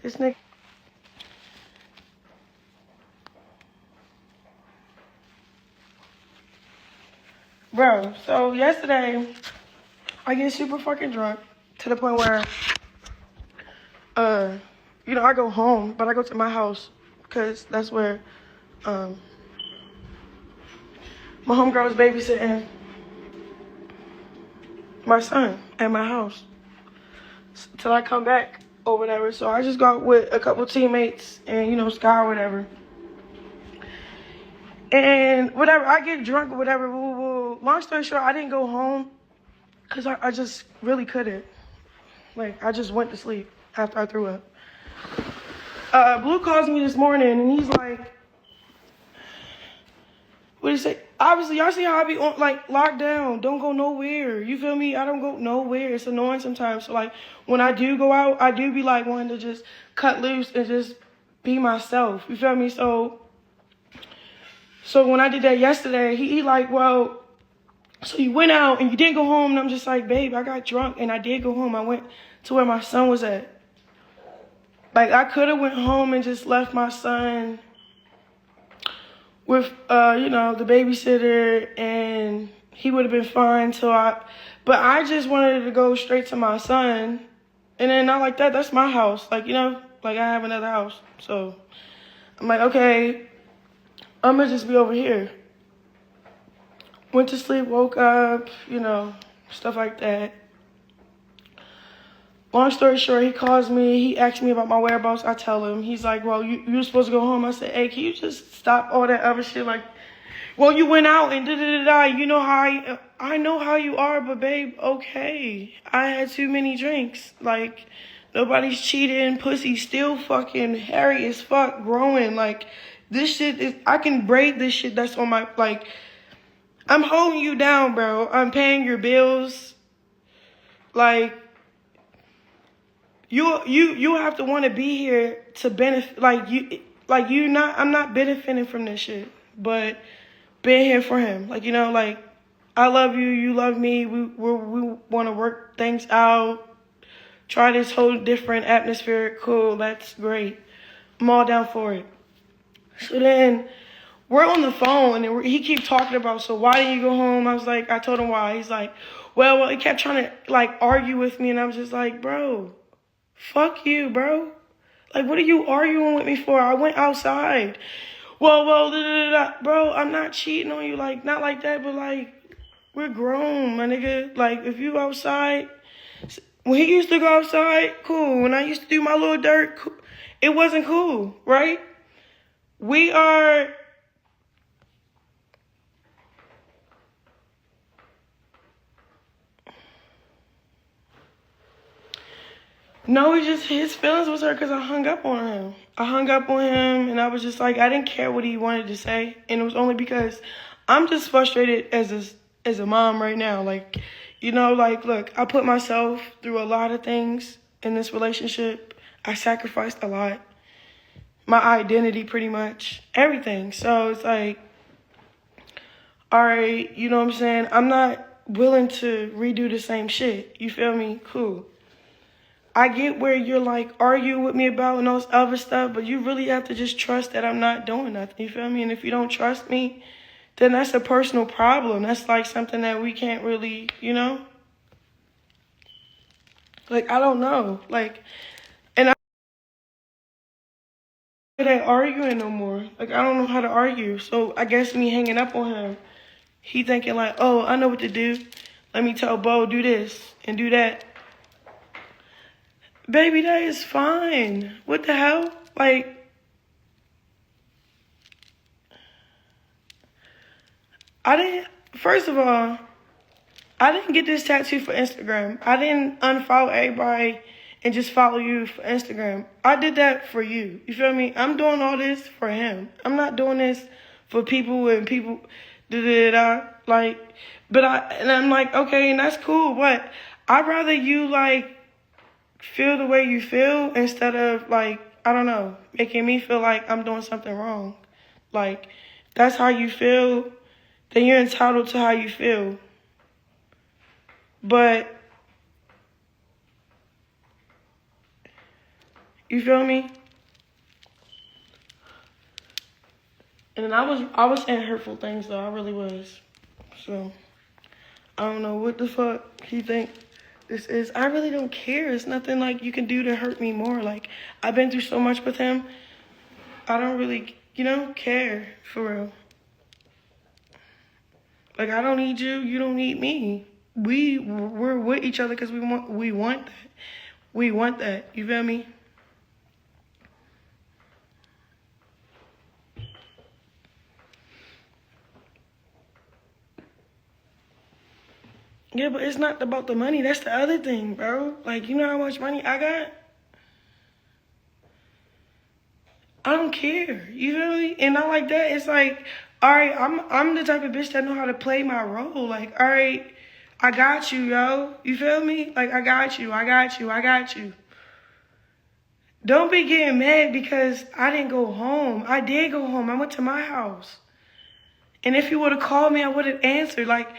This nigga. Bro, so yesterday, I get super fucking drunk to the point where, I go home, but I go to my house because that's where, my homegirl is babysitting my son at my house till I come back or whatever. So I just got with a couple teammates and, Sky or whatever. And whatever, I get drunk or whatever. Long story short, I didn't go home because I just really couldn't. Like, I just went to sleep after I threw up. Blue calls me this morning and he's like, what do you say? Obviously, y'all see how I be on, locked down. Don't go nowhere. You feel me? I don't go nowhere. It's annoying sometimes. So, when I do go out, I do be, wanting to just cut loose and just be myself. You feel me? So when I did that yesterday, he well, so you went out and you didn't go home. And I'm just like, babe, I got drunk and I did go home. I went to where my son was at. I could have went home and just left my son with, the babysitter, and he would have been fine but I just wanted to go straight to my son. And then not like that, that's my house. I have another house. So I'm like, okay, I'm going to just be over here. Went to sleep, woke up, stuff like that. Long story short, he calls me. He asks me about my whereabouts. I tell him. He's like, well, you were supposed to go home. I said, hey, can you just stop all that other shit? Well, you went out and da-da-da-da. You know how I know how you are, but babe, okay. I had too many drinks. Nobody's cheating. Pussy still fucking hairy as fuck, growing. This shit is, I can braid this shit that's on my, I'm holding you down, bro. I'm paying your bills. You have to want to be here to benefit. I'm not benefiting from this shit, but being here for him. I love you, you love me. We want to work things out. Try this whole different atmosphere. Cool, that's great. I'm all down for it. So then we're on the phone and he keeps talking about, so why didn't you go home? I told him why. He's like, well, he kept trying to argue with me, and I was just like, bro, fuck you, bro. What are you arguing with me for? I went outside. Well, bro, I'm not cheating on you, not like that, but we're grown, my nigga. If you outside, when he used to go outside, cool. When I used to do my little dirt, cool. It wasn't cool, right? We are... No, his feelings was hurt because I hung up on him. And I was just I didn't care what he wanted to say. And it was only because I'm just frustrated as a mom right now. Look, I put myself through a lot of things in this relationship. I sacrificed a lot. My identity, pretty much. Everything. So it's all right, you know what I'm saying? I'm not willing to redo the same shit. You feel me? Cool. I get where you're arguing with me about and all this other stuff, but you really have to just trust that I'm not doing nothing. You feel me? And if you don't trust me, then that's a personal problem. That's something that we can't really, I don't know. And I'm not good at arguing no more. I don't know how to argue. So I guess me hanging up on him, he thinking oh, I know what to do. Let me tell Bo, do this and do that. Baby, that is fine. What the hell? First of all, I didn't get this tattoo for Instagram. I didn't unfollow everybody and just follow you for Instagram. I did that for you. You feel me? I'm doing all this for him. I'm not doing this for people and people, but I'm okay, and that's cool, but I'd rather you, feel the way you feel instead of I don't know, making me feel like I'm doing something wrong. That's how you feel, then you're entitled to how you feel. But You feel me? And I was saying hurtful things though. I really was. So I don't know what the fuck he think this is. I really don't care. It's nothing like you can do to hurt me more. Like, I've been through so much with him. I don't really, care for real. Like, I don't need you. You don't need me. We're with each other because we want that. We want that. You feel me? Yeah, but it's not about the money. That's the other thing, bro. Like, you know how much money I got? I don't care. You feel me? And not like that. It's like, all right, I'm the type of bitch that know how to play my role. Like, all right, I got you, yo. You feel me? Like, I got you. Don't be getting mad because I didn't go home. I did go home. I went to my house. And if you would have called me, I would have answered. Like,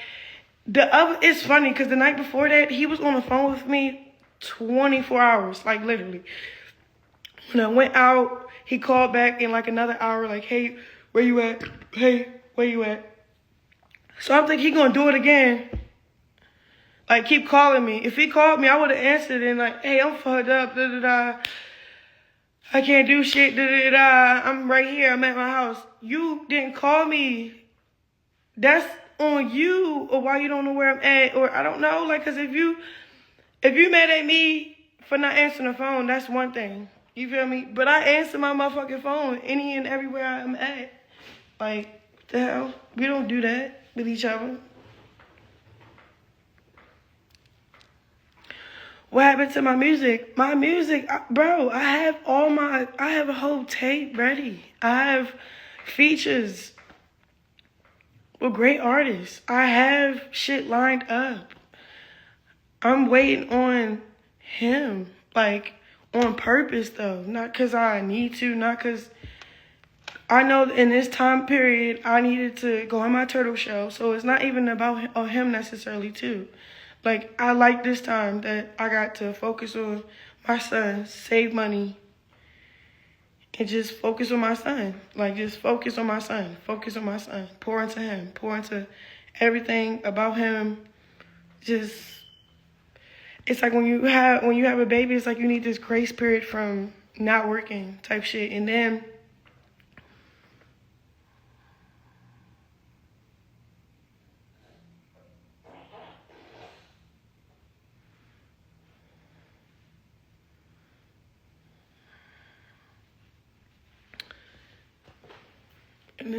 it's funny because the night before that, he was on the phone with me 24 hours, like literally. When I went out, he called back in like another hour, like, hey, where you at? Hey, where you at? So I'm thinking he gonna do it again. Like, keep calling me. If he called me, I would have answered and like, hey, I'm fucked up, da-da-da. I can't do shit, da-da-da. I'm right here, I'm at my house. You didn't call me. That's on you, or why you don't know where I'm at, or I don't know. Like, cause if you mad at me for not answering the phone, that's one thing. You feel me? But I answer my motherfucking phone any and everywhere I'm at. Like, what the hell? We don't do that with each other. What happened to my music? My music, bro, I have a whole tape ready. I have features with great artists. I have shit lined up. I'm waiting on him, like, on purpose, though. Not because I need to, not because I know in this time period, I needed to go on my turtle show. So it's not even about him necessarily, too. Like, I like this time that I got to focus on my son, save money, and just focus on my son. Like, just focus on my son. Focus on my son. Pour into him. Pour into everything about him. Just, it's like when you have a baby, it's like you need this grace period from not working type shit. And then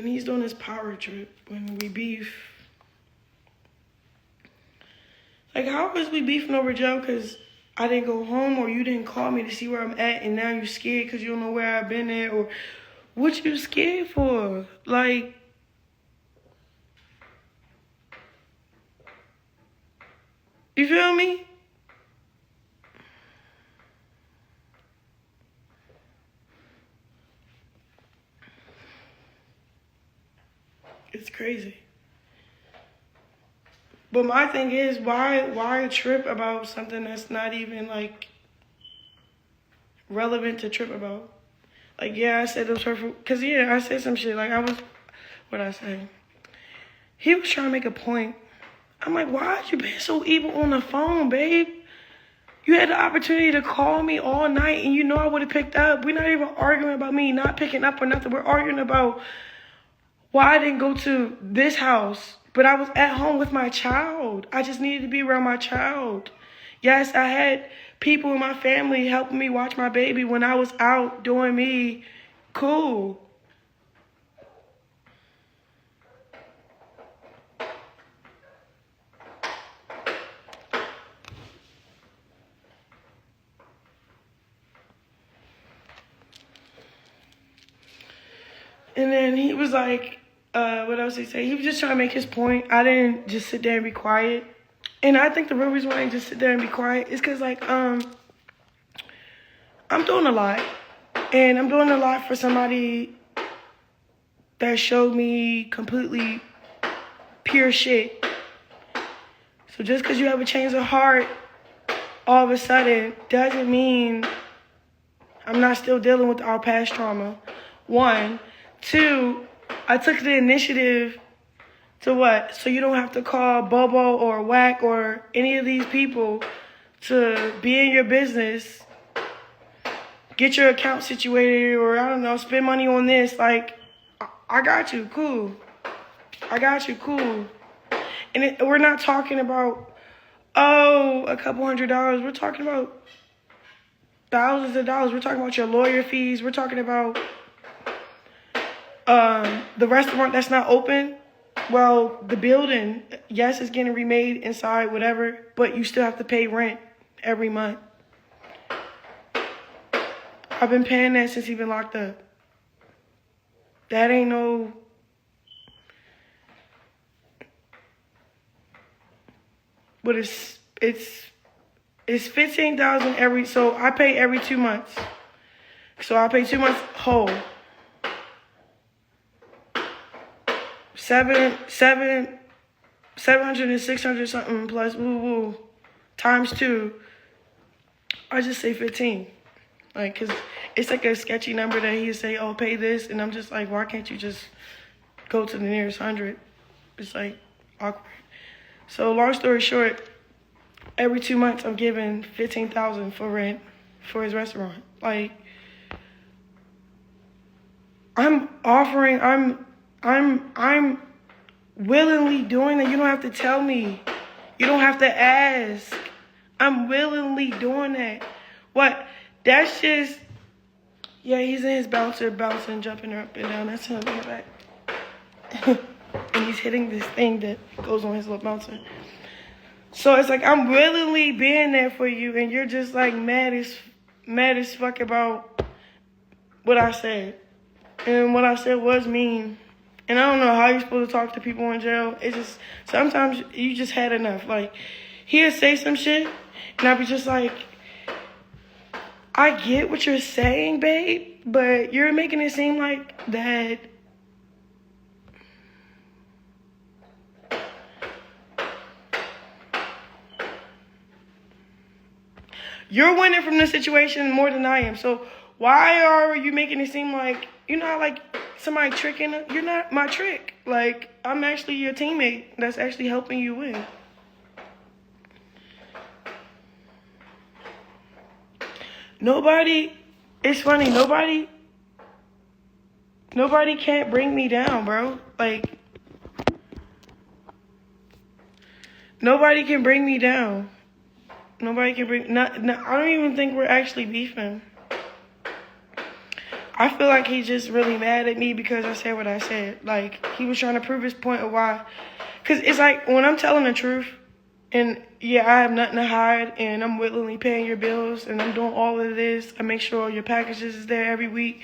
he's doing his power trip when we beef. Like, how is we beefing over Joe? Because I didn't go home, or you didn't call me to see where I'm at, and now you're scared because you don't know where I've been at, or what you scared for? Like, you feel me? It's crazy. But my thing is, why trip about something that's not even, like, relevant to trip about? Like, yeah, I said it was hurtful. Because, yeah, I said some shit. Like, what'd I say? He was trying to make a point. I'm like, why you been so evil on the phone, babe? You had the opportunity to call me all night, and you know I would have picked up. We're not even arguing about me not picking up or nothing. We're arguing about why I didn't go to this house, but I was at home with my child. I just needed to be around my child. Yes, I had people in my family helping me watch my baby when I was out doing me. Cool. And then he was like, what else did he say? He was just trying to make his point. I didn't just sit there and be quiet. And I think the real reason why I didn't just sit there and be quiet is because, like, I'm doing a lot. And I'm doing a lot for somebody that showed me completely pure shit. So just because you have a change of heart all of a sudden doesn't mean I'm not still dealing with our past trauma. 1. 2, I took the initiative to what? So you don't have to call Bobo or Whack or any of these people to be in your business, get your account situated, or I don't know, spend money on this. Like, I got you, cool. I got you, cool. And we're not talking about, a couple $100. We're talking about thousands of dollars. We're talking about your lawyer fees. We're talking about the restaurant that's not open. Well, the building, yes, it's getting remade inside, whatever, but you still have to pay rent every month. I've been paying that since he's been locked up. That ain't no... But it's $15,000 every... So I pay every 2 months. So I pay 2 months whole. 700 and 600 something plus woo times 2. I just say 15. Like, cause it's like a sketchy number that he say, oh, pay this, and I'm just like, why can't you just go to the nearest 100? It's like awkward. So long story short, every 2 months I'm giving $15,000 for rent for his restaurant. Like, I'm willingly doing it. You don't have to tell me. You don't have to ask. I'm willingly doing that. What? That's just, yeah, he's in his bouncer, bouncing, jumping up and down. That's him in the back. And he's hitting this thing that goes on his little bouncer. So it's like, I'm willingly being there for you, and you're just like mad as fuck about what I said. And what I said was mean. And I don't know how you're supposed to talk to people in jail. It's just, sometimes you just had enough. Like, he'll say some shit, and I'll be just like, I get what you're saying, babe, but you're making it seem like that you're winning from this situation more than I am. So why are you making it seem like you're not like somebody tricking? You're not my trick. Like, I'm actually your teammate that's actually helping you win. It's funny, nobody can't bring me down, bro. Like, nobody can bring me down. I don't even think we're actually beefing. I feel like he's just really mad at me because I said what I said. Like, he was trying to prove his point of why. Because it's like, when I'm telling the truth, and yeah, I have nothing to hide, and I'm willingly paying your bills, and I'm doing all of this. I make sure your packages is there every week.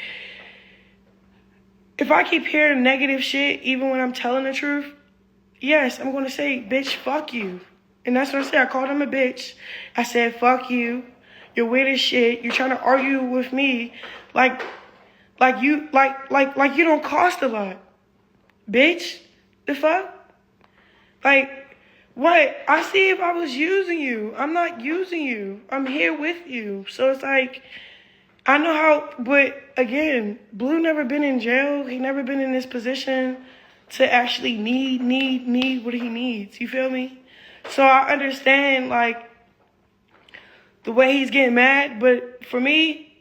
If I keep hearing negative shit, even when I'm telling the truth, yes, I'm going to say, bitch, fuck you. And that's what I said. I called him a bitch. I said, fuck you. You're weird as shit. You're trying to argue with me like you don't cost a lot. Bitch, the fuck? Like, what? I see if I was using you. I'm not using you. I'm here with you. So it's like, I know how, but again, Blue never been in jail. He never been in this position to actually need what he needs. You feel me? So I understand, like, the way he's getting mad, but for me,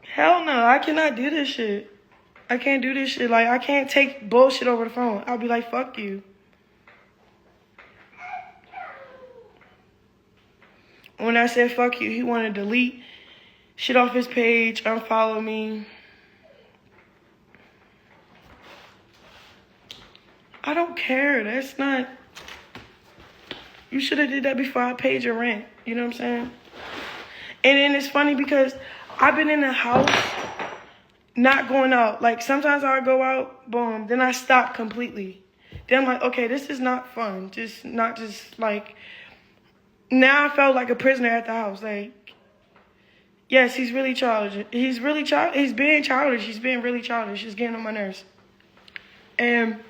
hell no, I cannot do this shit. I can't do this shit. Like, I can't take bullshit over the phone. I'll be like, fuck you. When I said fuck you, he wanted to delete shit off his page, unfollow me. I don't care. That's not... You should have did that before I paid your rent. You know what I'm saying? And then it's funny because I've been in the house not going out. Like, sometimes I'll go out, boom, then I stop completely. Then I'm like, okay, this is not fun. Like, now I felt like a prisoner at the house. Like, yes, he's really childish. He's being childish. He's being really childish. He's getting on my nerves. And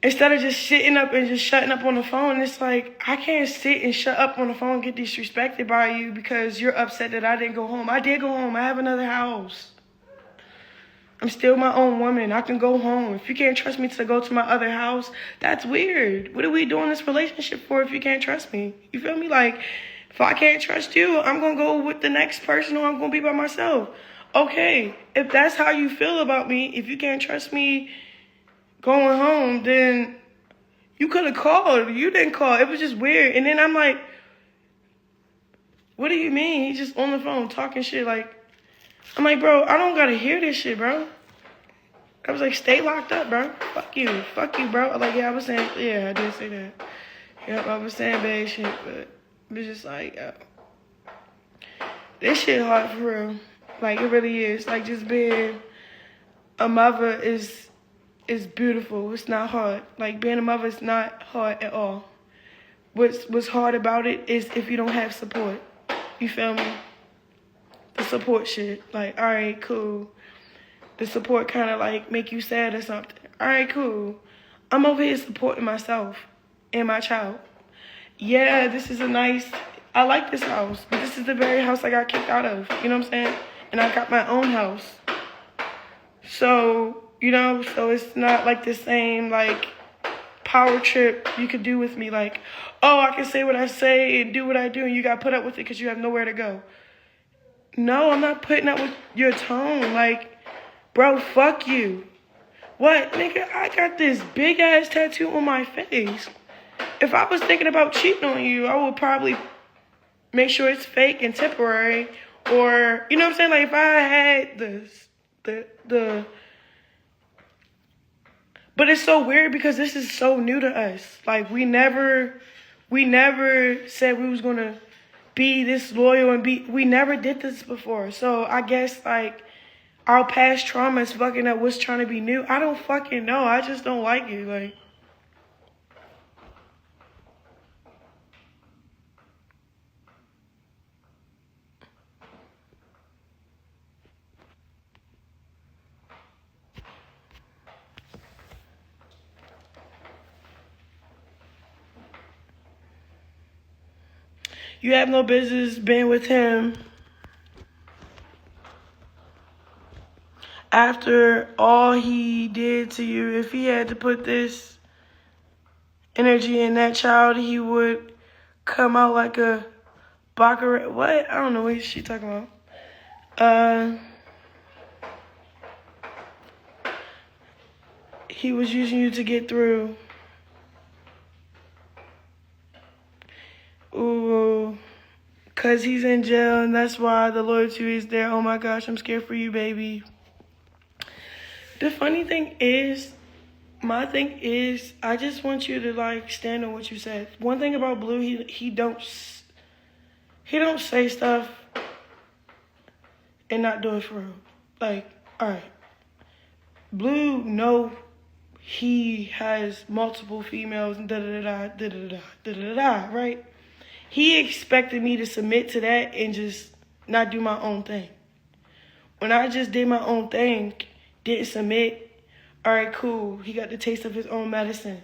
Instead of just sitting up and just shutting up on the phone, it's like, I can't sit and shut up on the phone and get disrespected by you because you're upset that I didn't go home. I did go home. I have another house. I'm still my own woman. I can go home. If you can't trust me to go to my other house, that's weird. What are we doing this relationship for if you can't trust me? You feel me? Like, if I can't trust you, I'm going to go with the next person or I'm going to be by myself. Okay, if that's how you feel about me, if you can't trust me going home, then you could have called. You didn't call. It was just weird. And then I'm like, what do you mean? He's just on the phone talking shit. Like, I'm like, bro, I don't got to hear this shit, bro. I was like, stay locked up, bro. Fuck you. Fuck you, bro. Like, yeah, I was saying, yeah, I did say that. Yep, I was saying bad shit, but it was just like, this shit hard for real. Like, it really is. Like, just being a mother is beautiful. It's not hard. Like, being a mother is not hard at all. What's hard about it is if you don't have support. You feel me? The support shit. Like, all right, cool. The support kind of, like, make you sad or something. All right, cool. I'm over here supporting myself and my child. Yeah, this is I like this house, but this is the very house I got kicked out of. You know what I'm saying? And I got my own house. So, you know, so it's not like the same, like, power trip you could do with me. Like, oh, I can say what I say and do what I do, and you got to put up with it because you have nowhere to go. No, I'm not putting up with your tone. Like, bro, fuck you. What? Nigga, I got this big-ass tattoo on my face. If I was thinking about cheating on you, I would probably make sure it's fake and temporary. Or, you know what I'm saying? Like, if I had the But it's so weird because this is so new to us. Like, we never said we was going to be this loyal and we never did this before. So I guess, like, our past trauma is fucking up what's trying to be new. I don't fucking know. I just don't like it. Like, you have no business being with him after all he did to you. If he had to put this energy in that child, he would come out like a baccarat. What? I don't know what she talking about. He was using you to get through. Ooh, because he's in jail, and that's why the loyalty is there. Oh, my gosh, I'm scared for you, baby. The funny thing is, my thing is, I just want you to, like, stand on what you said. One thing about Blue, he don't say stuff and not do it for real. Like, all right, Blue know he has multiple females and da-da-da-da, right? He expected me to submit to that and just not do my own thing. When I just did my own thing, didn't submit, all right, cool. He got the taste of his own medicine.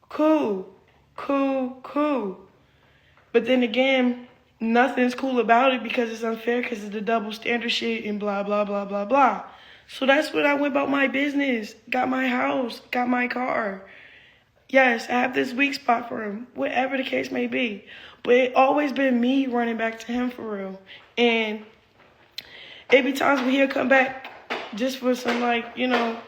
Cool. But then again, nothing's cool about it because it's unfair because it's the double standard shit and blah, blah, blah, blah, blah. So that's when I went about my business. Got my house, got my car. Yes, I have this weak spot for him, whatever the case may be. But it always been me running back to him for real. And it be times when he'll come back just for some, like, you know,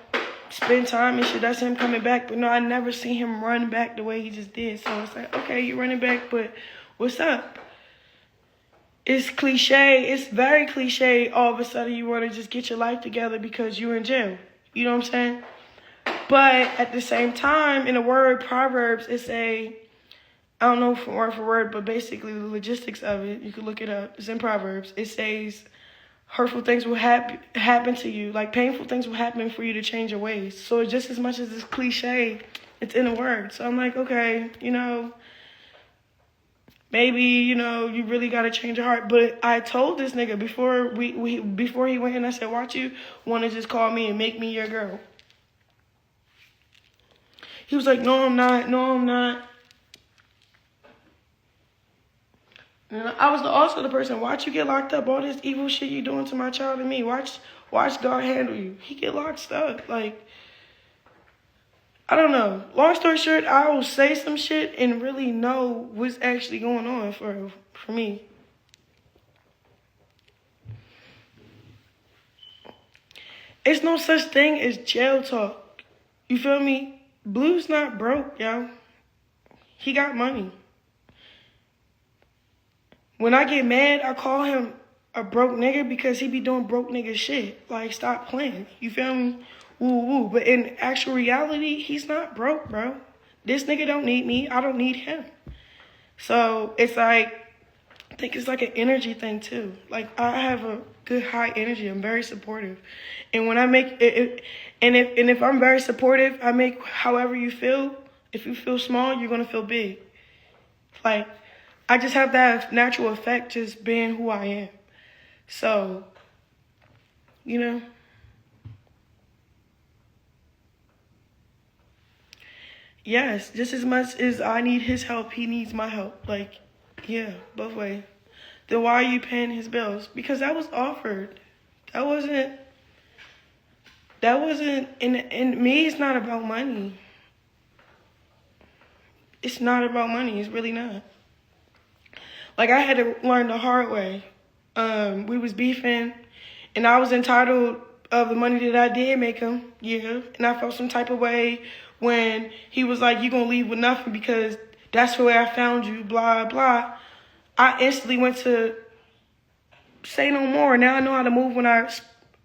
spend time and shit. That's him coming back. But no, I never seen him run back the way he just did. So it's like, okay, you're running back, but what's up? It's cliche. It's very cliche. All of a sudden you want to just get your life together because you're in jail. You know what I'm saying? But at the same time, in the word Proverbs, it's I don't know from word for word, but basically the logistics of it, you can look it up. It's in Proverbs. It says hurtful things will happen to you. Like, painful things will happen for you to change your ways. So just as much as it's cliche, it's in the word. So I'm like, okay, you know, maybe, you know, you really got to change your heart. But I told this nigga before before he went in, I said, watch you want to just call me and make me your girl. He was like, no, I'm not. No, I'm not. And I was also the person, watch you get locked up, all this evil shit you doing to my child and me. Watch God handle you. He get locked up. Like, I don't know. Long story short, I will say some shit and really know what's actually going on for me. It's no such thing as jail talk. You feel me? Blue's not broke, yo. He got money. When I get mad, I call him a broke nigga because he be doing broke nigga shit. Like, stop playing. You feel me? Woo woo. But in actual reality, he's not broke, bro. This nigga don't need me. I don't need him. So it's like, I think it's like an energy thing too. Like, I have a good high energy. I'm very supportive. And when I make it, if I'm very supportive, I make however you feel. If you feel small, you're gonna feel big. Like, I just have that natural effect just being who I am. So, you know. Yes, just as much as I need his help, he needs my help. Like, yeah, both ways. Then why are you paying his bills? Because that was offered. That wasn't, and me, it's not about money. It's not about money. It's really not. Like, I had to learn the hard way. We was beefing, and I was entitled of the money that I did make him, yeah. And I felt some type of way when he was like, you gonna leave with nothing because that's the way I found you, blah, blah. I instantly went to say no more. Now I know how to move when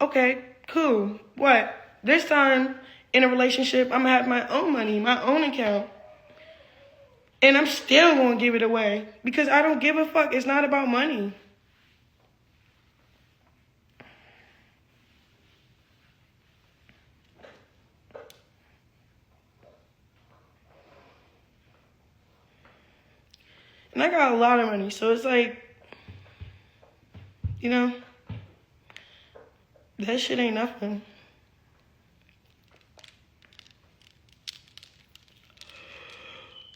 okay, cool. What? This time in a relationship, I'm gonna have my own money, my own account. And I'm still gonna give it away because I don't give a fuck. It's not about money. And I got a lot of money, so it's like, you know, that shit ain't nothing.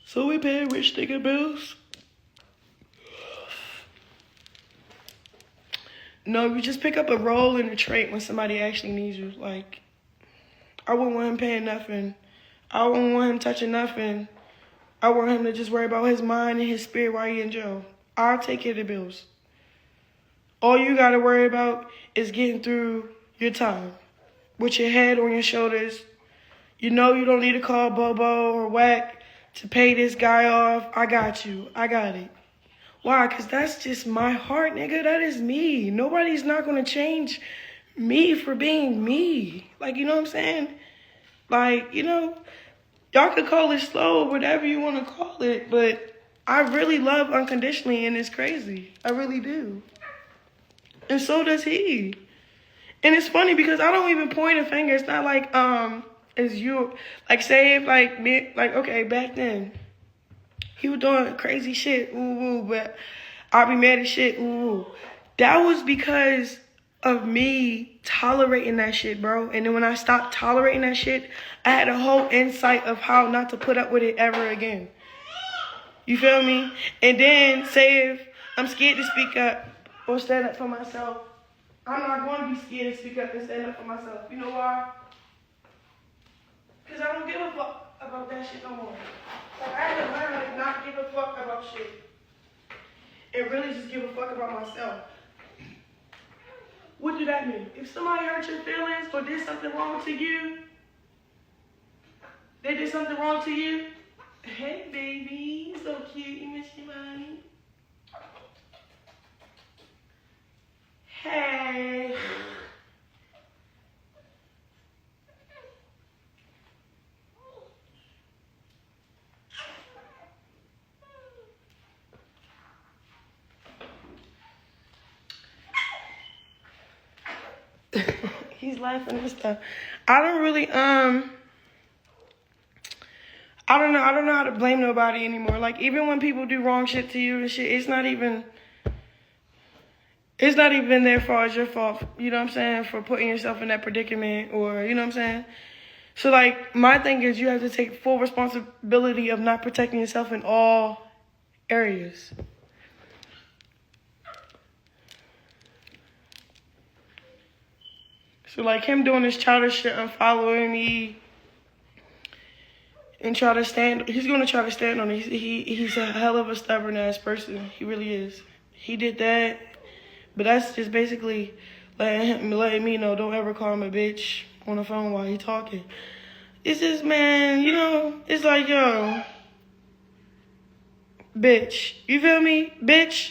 So we pay rich nigga bills? No, you just pick up a role in a trait when somebody actually needs you. Like, I wouldn't want him paying nothing. I wouldn't want him touching nothing. I want him to just worry about his mind and his spirit while he in jail. I'll take care of the bills. All you gotta worry about is getting through your time with your head on your shoulders. You know you don't need to call Bobo or Whack to pay this guy off. I got you. I got it. Why? Because that's just my heart, nigga. That is me. Nobody's not going to change me for being me. Like, you know what I'm saying? Like, you know, y'all could call it slow, whatever you want to call it, but I really love unconditionally, and it's crazy. I really do. And so does he. And it's funny because I don't even point a finger. It's not like, it's you. Like, say if, like, me, like, okay, back then, he was doing crazy shit, ooh, but I'll be mad as shit, ooh. That was because of me tolerating that shit, bro. And then when I stopped tolerating that shit, I had a whole insight of how not to put up with it ever again. You feel me? And then say if I'm scared to speak up or stand up for myself, I'm not going to be scared to speak up and stand up for myself. You know why? Because I don't give a fuck about that shit no more. Like, I had to learn to not give a fuck about shit. And really just give a fuck about myself. What do that mean? If somebody hurt your feelings or did something wrong to you, they did something wrong to you, hey, baby, so cute, you miss your mommy. Hey. He's laughing and stuff. I don't really, I don't know how to blame nobody anymore. Like, even when people do wrong shit to you and shit, it's not even their fault, it's your fault. You know what I'm saying? For putting yourself in that predicament or, you know what I'm saying? So, like, my thing is you have to take full responsibility of not protecting yourself in all areas. So, like, him doing this childish shit, unfollowing me, and he's going to try to stand on it. He's a hell of a stubborn-ass person. He really is. He did that, but that's just basically letting me know, don't ever call him a bitch on the phone while he talking. It's just, man, you know, it's like, yo, bitch. You feel me? Bitch.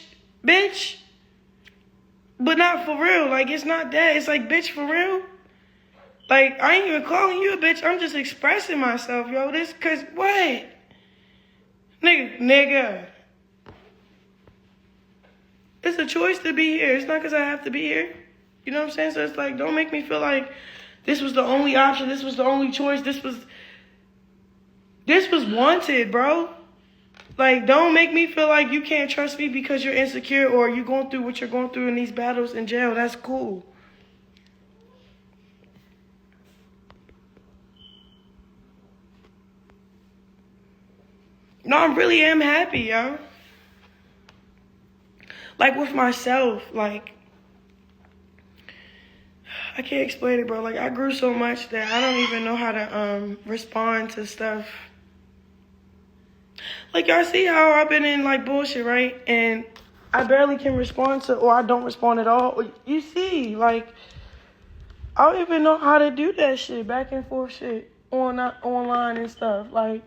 But not for real. Like, it's not that. It's like, bitch, for real? Like, I ain't even calling you a bitch. I'm just expressing myself, yo. This, cause what? Nigga. It's a choice to be here. It's not cause I have to be here. You know what I'm saying? So it's like, don't make me feel like this was the only option. This was the only choice. This was wanted, bro. Like, don't make me feel like you can't trust me because you're insecure or you're going through what you're going through in these battles in jail. That's cool. No, I really am happy, yo. Like, with myself, like, I can't explain it, bro. Like, I grew so much that I don't even know how to respond to stuff. Like, y'all see how I've been in, like, bullshit, right? And I barely can respond to, or I don't respond at all. You see, like, I don't even know how to do that shit, back and forth shit, online and stuff. Like,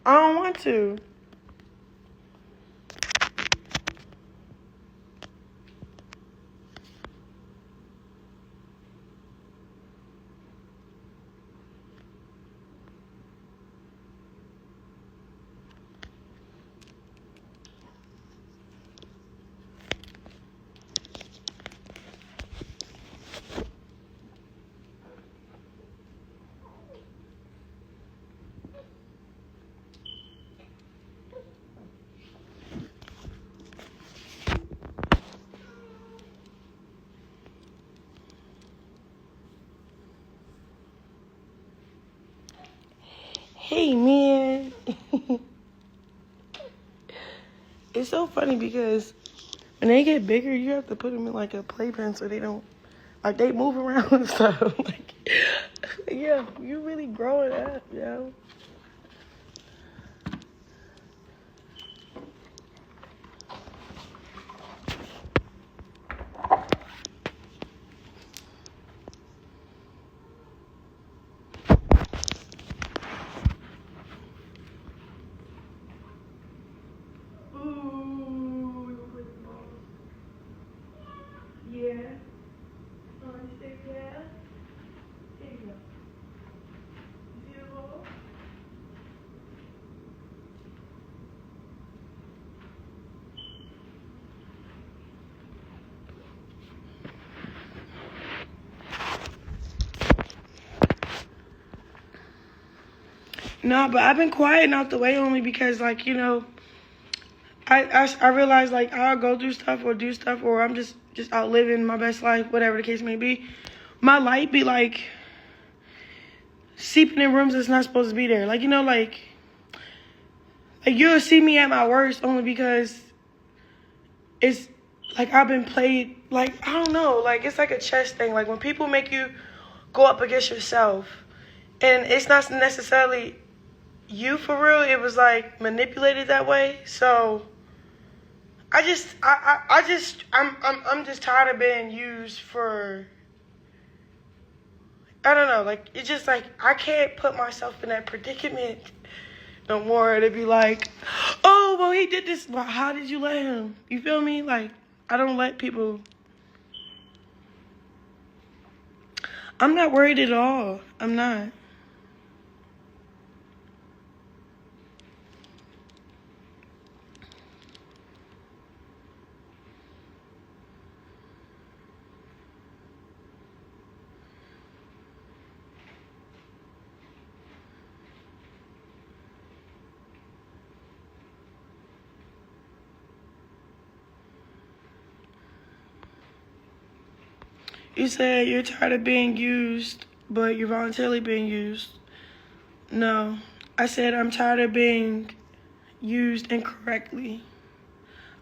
I don't want to. Hey, man. It's so funny because when they get bigger, you have to put them in, like, a playpen so they don't, like, they move around and stuff. Like, yeah, you really growing up, yo. No, but I've been quiet out the way only because, like, you know, I realize, like, I'll go through stuff or do stuff or I'm just out living my best life, whatever the case may be. My light be, like, seeping in rooms that's not supposed to be there. Like, you know, like you'll see me at my worst only because it's, like, I've been played, like, I don't know, like, it's like a chess thing. Like, when people make you go up against yourself, and it's not necessarily you for real, it was, like, manipulated that way. So I'm just tired of being used for, I don't know, like, it's just like I can't put myself in that predicament no more to be like, oh, well, he did this. Well, how did you let him? You feel me? Like, I don't let people. I'm not worried at all. I'm not. You said you're tired of being used but you're voluntarily being used. No. I said I'm tired of being used incorrectly.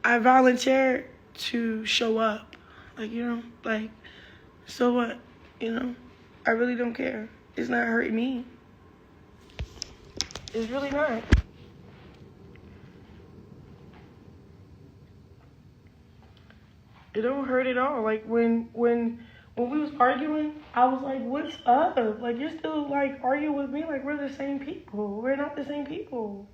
I volunteered to show up. Like, you know, like, so what? You know, I really don't care. It's not hurting me. It's really not. It don't hurt at all. Like, when we was arguing, I was like, what's up? Like, you're still, like, arguing with me like we're the same people. We're not the same people.